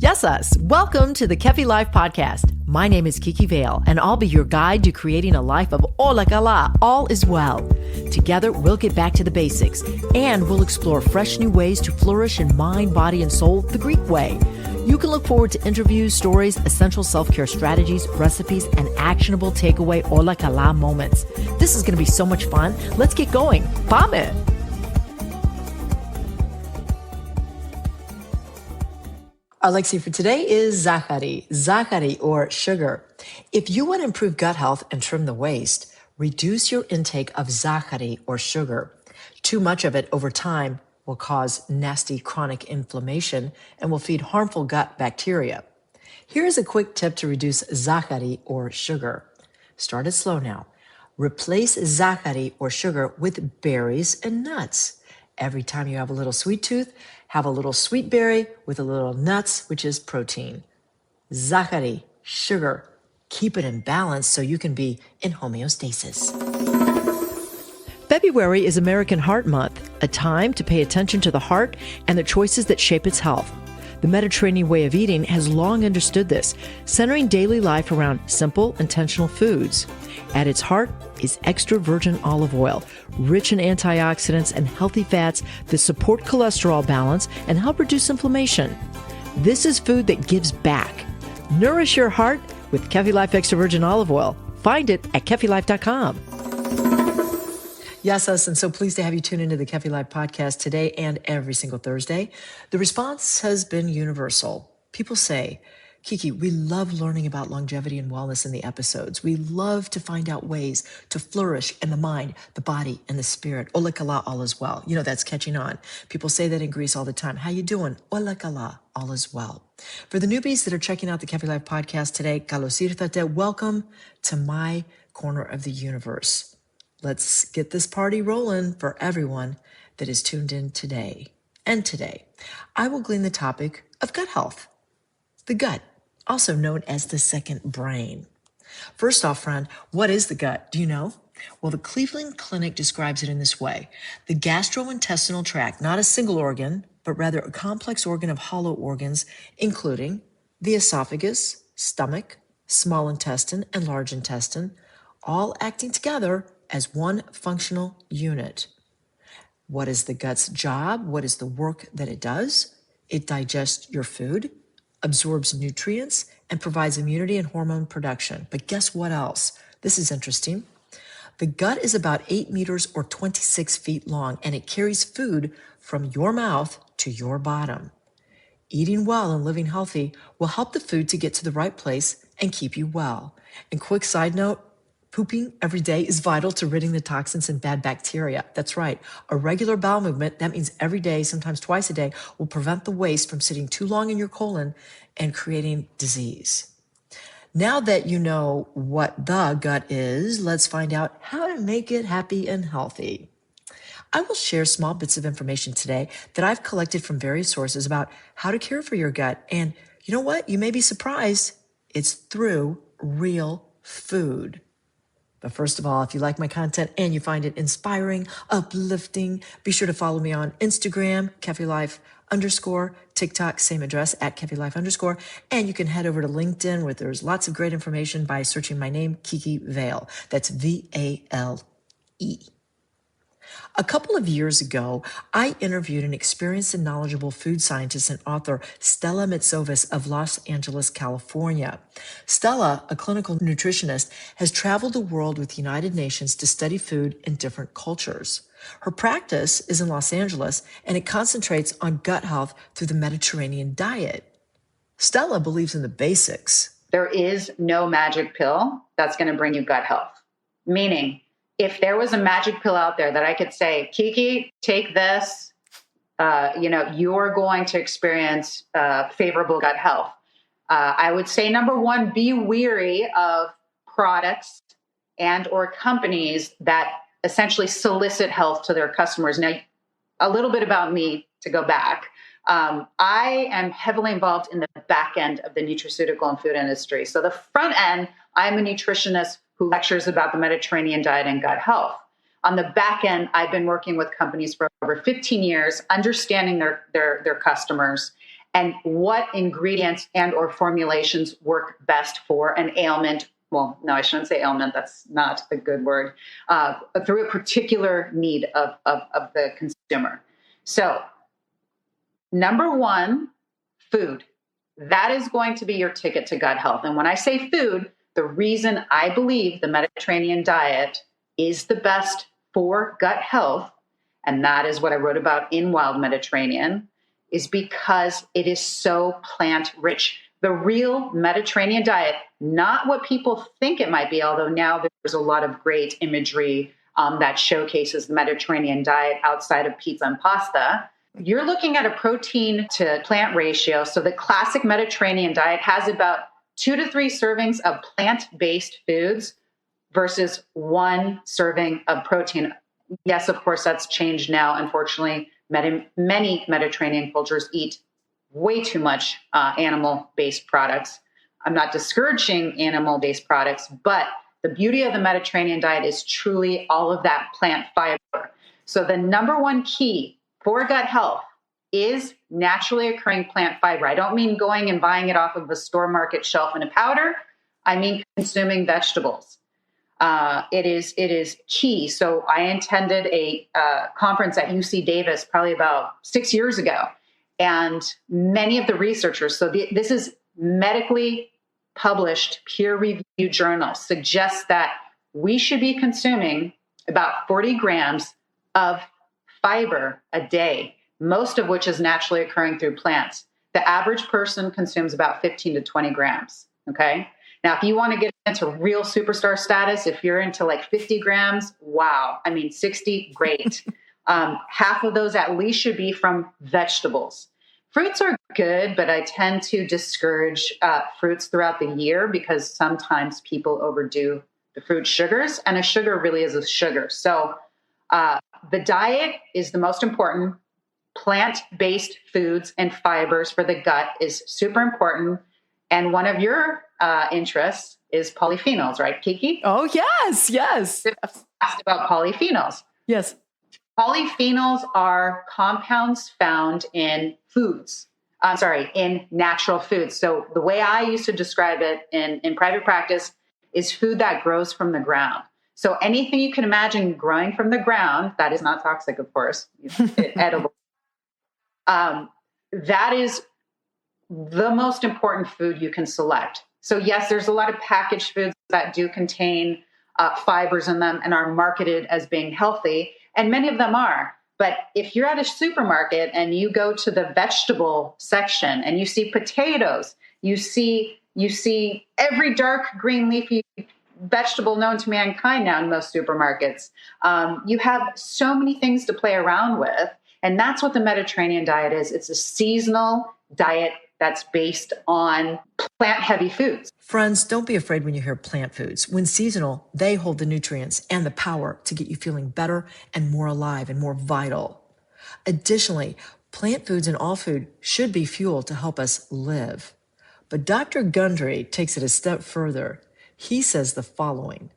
Yes, us. Welcome to the Kefi Life Podcast. My name is Kiki Vale, and I'll be your guide to creating a life of Ola Kala, all is well. Together, we'll get back to the basics, and we'll explore fresh new ways to flourish in mind, body, and soul the Greek way. You can look forward to interviews, stories, essential self-care strategies, recipes, and actionable takeaway Ola Kala moments. This is going to be so much fun. Let's get going. Πάμε! Our Lexi for today is Záchari. Záchari, or sugar. If you want to improve gut health and trim the waist, reduce your intake of Záchari, or sugar. Too much of it over time will cause nasty chronic inflammation and will feed harmful gut bacteria. Here's a quick tip to reduce Záchari, or sugar. Start it slow now. Replace Záchari, or sugar, with berries and nuts. Every time you have a little sweet tooth, have a little sweet berry with a little nuts, which is protein. Záchari, sugar. Keep it in balance so you can be in homeostasis. February is American Heart Month, a time to pay attention to the heart and the choices that shape its health. The Mediterranean way of eating has long understood this, centering daily life around simple, intentional foods. At its heart is extra virgin olive oil, rich in antioxidants and healthy fats that support cholesterol balance and help reduce inflammation. This is food that gives back. Nourish your heart with Kefi Life Extra Virgin Olive Oil. Find it at kefilife.com. Yes, us, and so pleased to have you tune into the Kefi Life Podcast today and every single Thursday. The response has been universal. People say, Kiki, we love learning about longevity and wellness in the episodes. We love to find out ways to flourish in the mind, the body, and the spirit. Ola Kala, all is well. You know, that's catching on. People say that in Greece all the time. How you doing? Ola Kala, all is well. For the newbies that are checking out the Kefi Life Podcast today, kalos ήρθατε. Welcome to my corner of the universe. Let's get this party rolling for everyone that is tuned in today. And today, I will glean the topic of gut health. The gut, also known as the second brain. First off, friend, what is the gut? Do you know? Well, the Cleveland Clinic describes it in this way. The gastrointestinal tract, not a single organ, but rather a complex organ of hollow organs, including the esophagus, stomach, small intestine, and large intestine, all acting together as one functional unit. What is the gut's job? What is the work that it does? It digests your food, absorbs nutrients, and provides immunity and hormone production. But guess what else? This is interesting. The gut is about 8 meters or 26 feet long, and it carries food from your mouth to your bottom. Eating well and living healthy will help the food to get to the right place and keep you well. And quick side note, pooping every day is vital to ridding the toxins and bad bacteria. That's right. A regular bowel movement, that means every day, sometimes twice a day, will prevent the waste from sitting too long in your colon and creating disease. Now that you know what the gut is, let's find out how to make it happy and healthy. I will share small bits of information today that I've collected from various sources about how to care for your gut. And you know what? You may be surprised. It's through real food. But first of all, if you like my content and you find it inspiring, uplifting, be sure to follow me on Instagram, KefiLife_, TikTok, same address, at KefiLife_, and you can head over to LinkedIn where there's lots of great information by searching my name, Kiki Vale. That's Vale. A couple of years ago, I interviewed an experienced and knowledgeable food scientist and author, Stella Metsovas of Los Angeles, California. Stella, a clinical nutritionist, has traveled the world with the United Nations to study food in different cultures. Her practice is in Los Angeles, and it concentrates on gut health through the Mediterranean diet. Stella believes in the basics. There is no magic pill that's going to bring you gut health. Meaning, if there was a magic pill out there that I could say, Kiki, take this, you're going to experience favorable gut health. I would say, number one, be weary of products and or companies that essentially solicit health to their customers. Now, a little bit about me to go back. I am heavily involved in the back end of the nutraceutical and food industry. So the front end, I'm a nutritionist who lectures about the Mediterranean diet and gut health. On the back end, I've been working with companies for over 15 years, understanding their customers and what ingredients and or formulations work best for an ailment. Well, no, I shouldn't say ailment. That's not a good word. Through a particular need of the consumer. So, number one, food. That is going to be your ticket to gut health. And when I say food, the reason I believe the Mediterranean diet is the best for gut health, and that is what I wrote about in Wild Mediterranean, is because it is so plant rich. The real Mediterranean diet, not what people think it might be, although now there's a lot of great imagery that showcases the Mediterranean diet outside of pizza and pasta. You're looking at a protein to plant ratio. So the classic Mediterranean diet has about 2 to 3 servings of plant-based foods versus 1 serving of protein. Yes, of course, that's changed now. Unfortunately, many Mediterranean cultures eat way too much animal-based products. I'm not discouraging animal-based products, but the beauty of the Mediterranean diet is truly all of that plant fiber. So the number one key for gut health is naturally occurring plant fiber. I don't mean going and buying it off of a store market shelf in a powder. I mean consuming vegetables. It is key. So I attended a conference at UC Davis probably about 6 years ago. And many of the researchers, so this is medically published peer-reviewed journals, suggest that we should be consuming about 40 grams of fiber a day, most of which is naturally occurring through plants. The average person consumes about 15 to 20 grams, okay? Now, if you want to get into real superstar status, if you're into like 50 grams, wow. I mean, 60, great. Half of those at least should be from vegetables. Fruits are good, but I tend to discourage fruits throughout the year because sometimes people overdo the fruit sugars, and a sugar really is a sugar. So the diet is the most important. Plant-based foods and fibers for the gut is super important. And one of your interests is polyphenols, right, Kiki? Oh, yes, yes. Asked about polyphenols. Yes. Polyphenols are compounds found in foods. In natural foods. So the way I used to describe it in private practice is food that grows from the ground. So anything you can imagine growing from the ground, that is not toxic, of course, edible. That is the most important food you can select. So yes, there's a lot of packaged foods that do contain fibers in them and are marketed as being healthy, and many of them are. But if you're at a supermarket and you go to the vegetable section and you see potatoes, you see every dark green leafy vegetable known to mankind now in most supermarkets. You have so many things to play around with. And that's what the Mediterranean diet is. It's a seasonal diet that's based on plant-heavy foods. Friends, don't be afraid when you hear plant foods. When seasonal, they hold the nutrients and the power to get you feeling better and more alive and more vital. Additionally, plant foods and all food should be fuel to help us live. But Dr. Gundry takes it a step further. He says the following: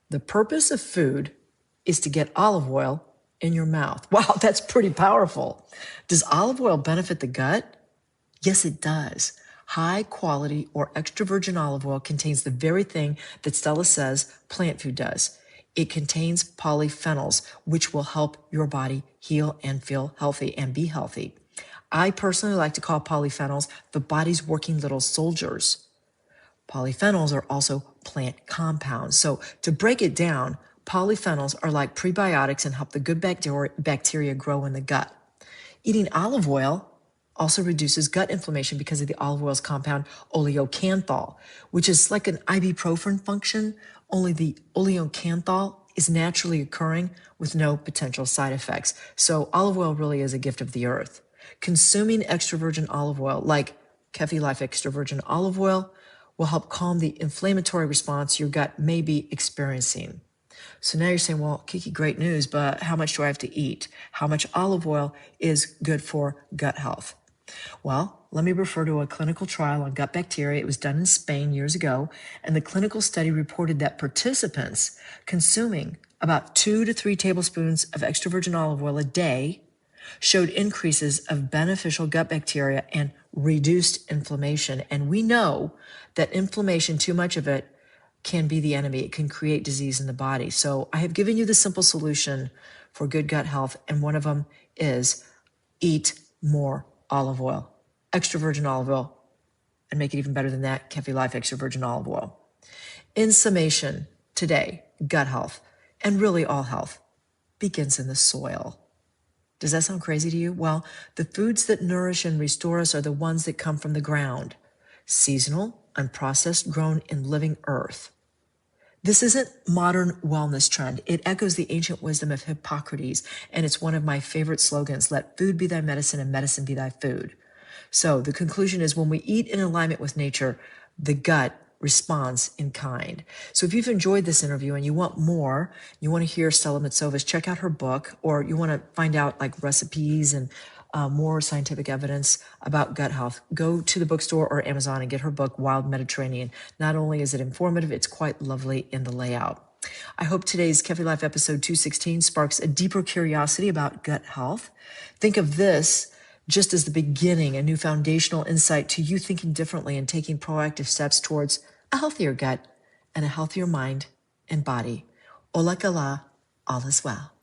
the purpose of food is to get olive oil in your mouth. Wow, that's pretty powerful. Does olive oil benefit the gut? Yes, it does. High quality or extra virgin olive oil contains the very thing that Stella says plant food does. It contains polyphenols, which will help your body heal and feel healthy and be healthy. I personally like to call polyphenols the body's working little soldiers. Polyphenols are also plant compounds. So to break it down, polyphenols are like prebiotics and help the good bacteria grow in the gut. Eating olive oil also reduces gut inflammation because of the olive oil's compound oleocanthal, which is like an ibuprofen function, only the oleocanthal is naturally occurring with no potential side effects. So olive oil really is a gift of the earth. Consuming extra virgin olive oil, like Kefi Life Extra Virgin Olive Oil, will help calm the inflammatory response your gut may be experiencing. So now you're saying, well, Kiki, great news, but how much do I have to eat? How much olive oil is good for gut health? Well, let me refer to a clinical trial on gut bacteria. It was done in Spain years ago, and the clinical study reported that participants consuming about 2 to 3 tablespoons of extra virgin olive oil a day showed increases of beneficial gut bacteria and reduced inflammation. And we know that inflammation, too much of it, can be the enemy. It can create disease in the body. So I have given you the simple solution for good gut health, and one of them is eat more olive oil, extra virgin olive oil, and make it even better than that, Kefi Life extra virgin olive oil. In summation, today, gut health, and really all health, begins in the soil. Does that sound crazy to you? Well, the foods that nourish and restore us are the ones that come from the ground, seasonal, unprocessed, grown in living earth. This isn't modern wellness trend. It echoes the ancient wisdom of Hippocrates, and it's one of my favorite slogans, let food be thy medicine and medicine be thy food. So the conclusion is when we eat in alignment with nature, the gut responds in kind. So if you've enjoyed this interview and you want more, you want to hear Stella Metsovas, check out her book, or you want to find out like recipes and more scientific evidence about gut health, go to the bookstore or Amazon and get her book, Wild Mediterranean. Not only is it informative, it's quite lovely in the layout. I hope today's Kefi Life episode 216 sparks a deeper curiosity about gut health. Think of this just as the beginning, a new foundational insight to you thinking differently and taking proactive steps towards a healthier gut and a healthier mind and body. Ola kala, all is well.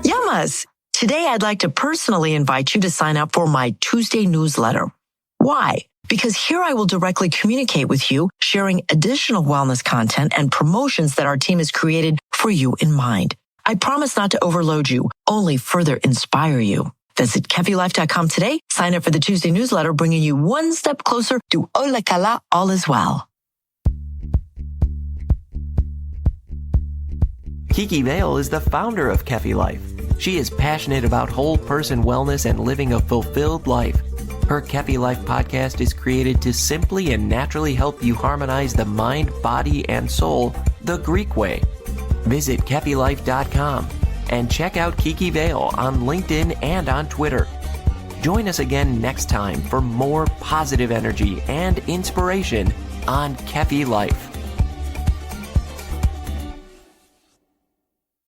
Yamas! Today I'd like to personally invite you to sign up for my Tuesday newsletter. Why? Because here I will directly communicate with you, sharing additional wellness content and promotions that our team has created for you in mind. I promise not to overload you, only further inspire you. Visit KefiLife.com today, sign up for the Tuesday newsletter, bringing you one step closer to Ola Kala, all is well. Kiki Vale is the founder of Kefi Life. She is passionate about whole person wellness and living a fulfilled life. Her Kefi Life podcast is created to simply and naturally help you harmonize the mind, body, and soul the Greek way. Visit KefiLife.com and check out Kiki Vale on LinkedIn and on Twitter. Join us again next time for more positive energy and inspiration on Kefi Life.